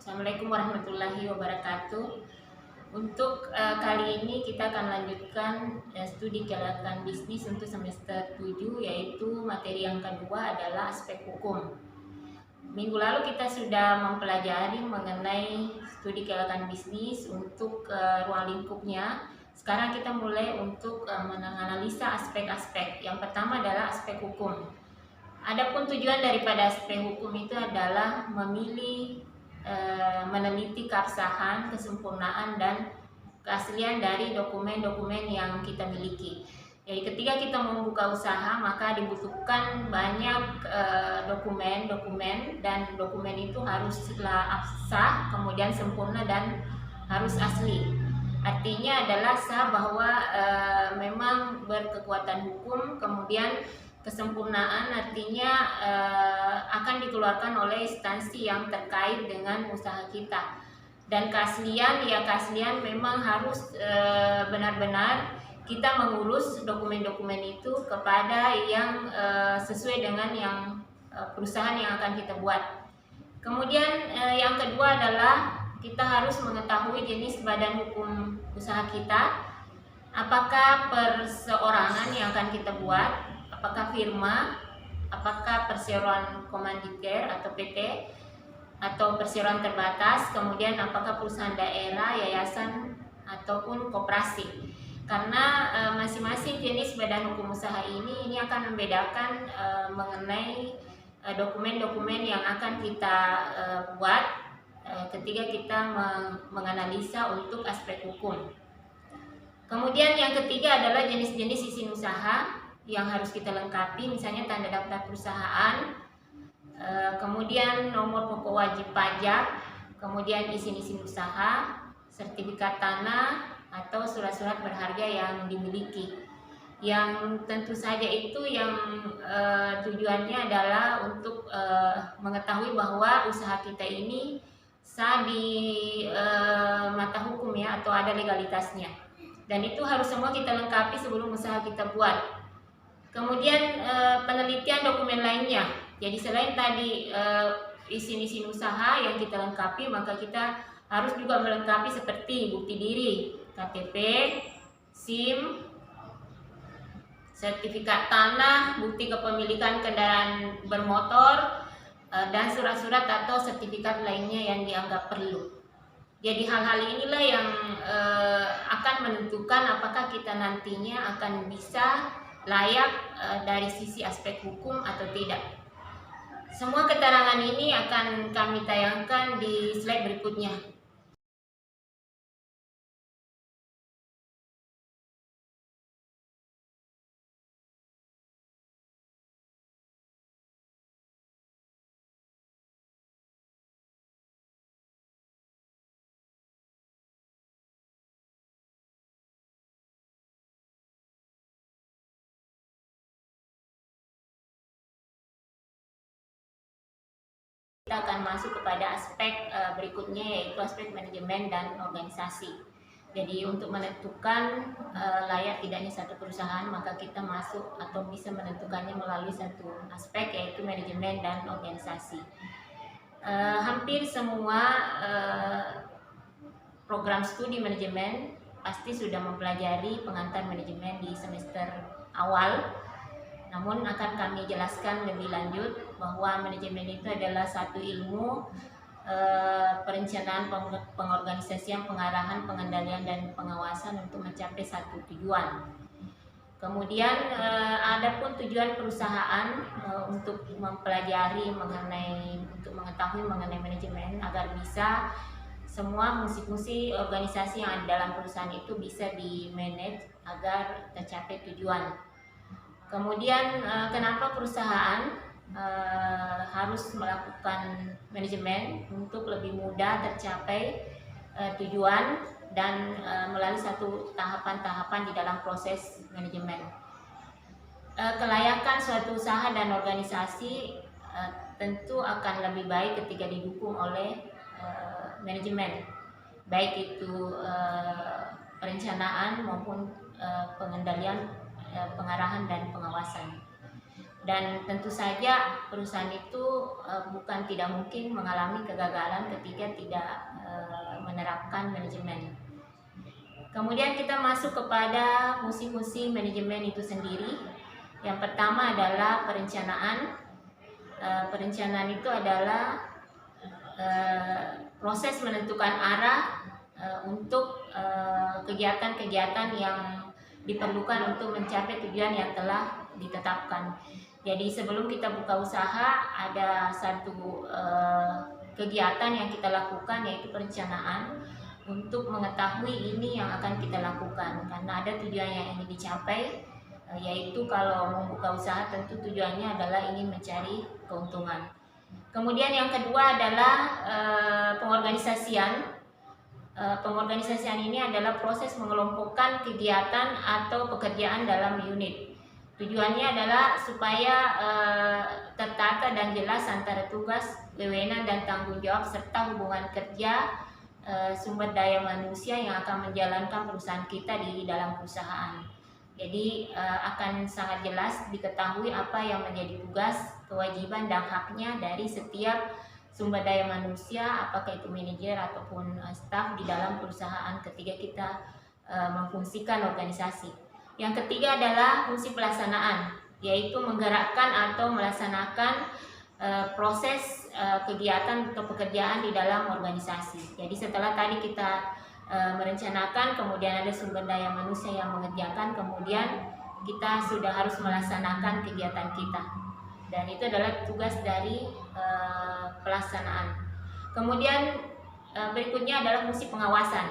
Assalamualaikum warahmatullahi wabarakatuh. Untuk kali ini kita akan lanjutkan studi kelautan bisnis untuk semester 7, yaitu materi yang kedua adalah aspek hukum. Minggu lalu kita sudah mempelajari mengenai studi kelautan bisnis untuk ruang lingkupnya. Sekarang kita mulai untuk menganalisa aspek-aspek. Yang pertama adalah aspek hukum. Adapun tujuan daripada aspek hukum itu adalah meneliti keabsahan, kesempurnaan, dan keaslian dari dokumen-dokumen yang kita miliki. Jadi ketika kita membuka usaha, maka dibutuhkan banyak dokumen, dan dokumen itu haruslah sah, kemudian sempurna, dan harus asli. Artinya adalah sah bahwa memang berkekuatan hukum, kemudian kesempurnaan artinya akan dikeluarkan oleh instansi yang terkait dengan usaha kita. Dan keaslian memang harus benar-benar kita mengurus dokumen-dokumen itu kepada yang sesuai dengan yang perusahaan yang akan kita buat. Kemudian yang kedua adalah kita harus mengetahui jenis badan hukum usaha kita, apakah perseorangan yang akan kita buat, apakah firma, apakah perseroan komanditer atau PT, atau perseroan terbatas, kemudian apakah perusahaan daerah, yayasan, ataupun koperasi. Karena masing-masing jenis badan hukum usaha ini akan membedakan mengenai dokumen-dokumen yang akan kita buat ketika kita menganalisa untuk aspek hukum. Kemudian yang ketiga adalah jenis-jenis izin usaha yang harus kita lengkapi, misalnya tanda daftar perusahaan, kemudian nomor pokok wajib pajak, kemudian izin-izin usaha, sertifikat tanah, atau surat-surat berharga yang dimiliki. Yang tentu saja itu yang tujuannya adalah untuk mengetahui bahwa usaha kita ini sah di mata hukum ya, atau ada legalitasnya. Dan itu harus semua kita lengkapi sebelum usaha kita buat. Kemudian penelitian dokumen lainnya. Jadi selain tadi izin-izin usaha yang kita lengkapi, maka kita harus juga melengkapi seperti bukti diri, KTP, SIM, sertifikat tanah, bukti kepemilikan kendaraan bermotor, dan surat-surat atau sertifikat lainnya yang dianggap perlu. Jadi hal-hal inilah yang akan menentukan apakah kita nantinya akan bisa layak dari sisi aspek hukum atau tidak. Semua keterangan ini akan kami tayangkan di slide berikutnya. Kita akan masuk kepada aspek berikutnya, yaitu aspek manajemen dan organisasi. Jadi untuk menentukan layak tidaknya satu perusahaan, maka kita masuk atau bisa menentukannya melalui satu aspek, yaitu manajemen dan organisasi. Hampir semua program studi manajemen pasti sudah mempelajari pengantar manajemen di semester awal. Namun akan kami jelaskan lebih lanjut bahwa manajemen itu adalah satu ilmu perencanaan, pengorganisasian, pengarahan, pengendalian, dan pengawasan untuk mencapai satu tujuan. Kemudian adapun tujuan perusahaan untuk mempelajari untuk mengetahui mengenai manajemen agar bisa semua fungsi-fungsi organisasi yang ada dalam perusahaan itu bisa di-manage agar tercapai tujuan. Kemudian kenapa perusahaan harus melakukan manajemen untuk lebih mudah tercapai tujuan dan melalui satu tahapan-tahapan di dalam proses manajemen. Kelayakan suatu usaha dan organisasi tentu akan lebih baik ketika didukung oleh manajemen, baik itu perencanaan maupun pengendalian, pengarahan, dan pengawasan. Dan tentu saja perusahaan itu bukan tidak mungkin mengalami kegagalan ketika tidak menerapkan manajemen. Kemudian kita masuk kepada fungsi-fungsi manajemen itu sendiri. Yang pertama adalah perencanaan. Perencanaan itu adalah proses menentukan arah untuk kegiatan-kegiatan yang diperlukan untuk mencapai tujuan yang telah ditetapkan. Jadi sebelum kita buka usaha, ada satu kegiatan yang kita lakukan, yaitu perencanaan untuk mengetahui ini yang akan kita lakukan, karena ada tujuan yang ingin dicapai, yaitu kalau membuka usaha tentu tujuannya adalah ingin mencari keuntungan. Kemudian yang kedua adalah pengorganisasian. Pengorganisasian ini adalah proses mengelompokkan kegiatan atau pekerjaan dalam unit. Tujuannya adalah supaya tertata dan jelas antara tugas, wewenang dan tanggung jawab serta hubungan kerja sumber daya manusia yang akan menjalankan perusahaan kita di dalam perusahaan. Jadi akan sangat jelas diketahui apa yang menjadi tugas, kewajiban dan haknya dari setiap sumber daya manusia, apakah itu manajer ataupun staf di dalam perusahaan ketika kita memfungsikan organisasi. Yang ketiga adalah fungsi pelaksanaan, yaitu menggerakkan atau melaksanakan proses kegiatan atau pekerjaan di dalam organisasi. Jadi setelah tadi kita merencanakan, kemudian ada sumber daya manusia yang mengerjakan, kemudian kita sudah harus melaksanakan kegiatan kita. Dan itu adalah tugas dari pelaksanaan. Kemudian berikutnya adalah fungsi pengawasan,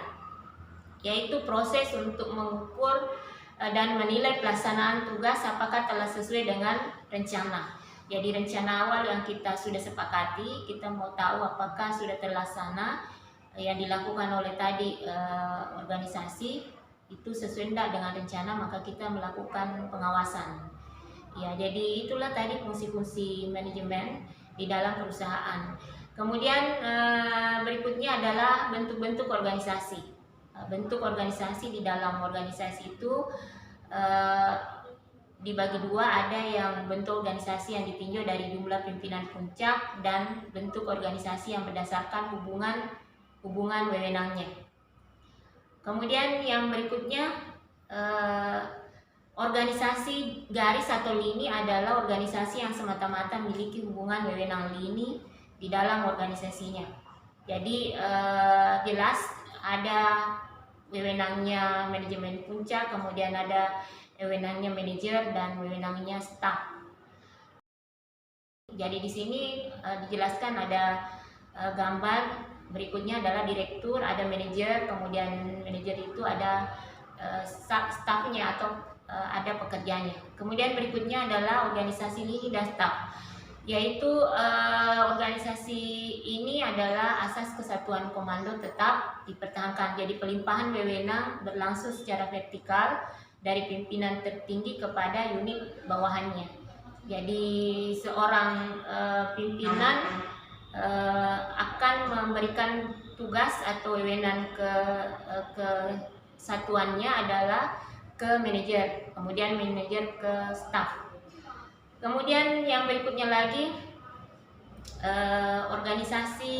yaitu proses untuk mengukur dan menilai pelaksanaan tugas apakah telah sesuai dengan rencana. Jadi rencana awal yang kita sudah sepakati, kita mau tahu apakah sudah terlaksana yang dilakukan oleh tadi organisasi itu sesuai tidak dengan rencana, maka kita melakukan pengawasan. Ya, jadi itulah tadi fungsi-fungsi manajemen di dalam perusahaan. Kemudian berikutnya adalah bentuk-bentuk organisasi. Bentuk organisasi di dalam organisasi itu dibagi dua, ada yang bentuk organisasi yang ditinjau dari jumlah pimpinan puncak dan bentuk organisasi yang berdasarkan hubungan wewenangnya. Kemudian yang berikutnya organisasi garis atau lini adalah organisasi yang semata-mata memiliki hubungan wewenang lini di dalam organisasinya. Jadi jelas ada wewenangnya manajemen puncak, kemudian ada wewenangnya manajer dan wewenangnya staf. Jadi di sini dijelaskan ada gambar berikutnya adalah direktur, ada manajer, kemudian manajer itu ada stafnya atau ada pekerjaannya. Kemudian berikutnya adalah organisasi lini dan staf, yaitu organisasi ini adalah asas kesatuan komando tetap dipertahankan. Jadi pelimpahan wewenang berlangsung secara vertikal dari pimpinan tertinggi kepada unit bawahannya. Jadi seorang pimpinan akan memberikan tugas atau wewenang ke satuannya adalah ke manajer, kemudian manajer ke staf. Kemudian yang berikutnya lagi organisasi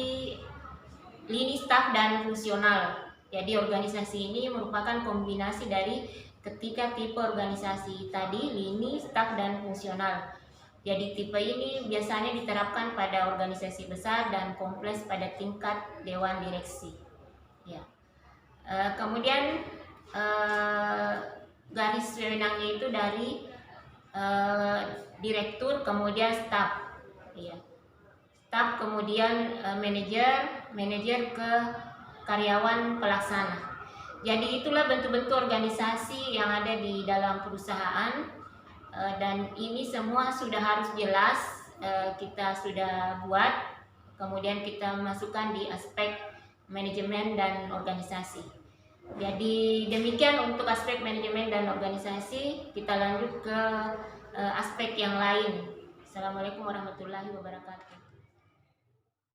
lini staf dan fungsional. Jadi organisasi ini merupakan kombinasi dari ketiga tipe organisasi tadi, lini, staf dan fungsional. Jadi tipe ini biasanya diterapkan pada organisasi besar dan kompleks pada tingkat dewan direksi. Ya. Kemudian garis wewenangnya itu dari direktur, kemudian staf, ya. Staf, kemudian manajer ke karyawan pelaksana. Jadi itulah bentuk-bentuk organisasi yang ada di dalam perusahaan, dan ini semua sudah harus jelas kita sudah buat, kemudian kita masukkan di aspek manajemen dan organisasi. Jadi demikian untuk aspek manajemen dan organisasi. Kita lanjut ke aspek yang lain. Assalamualaikum warahmatullahi wabarakatuh.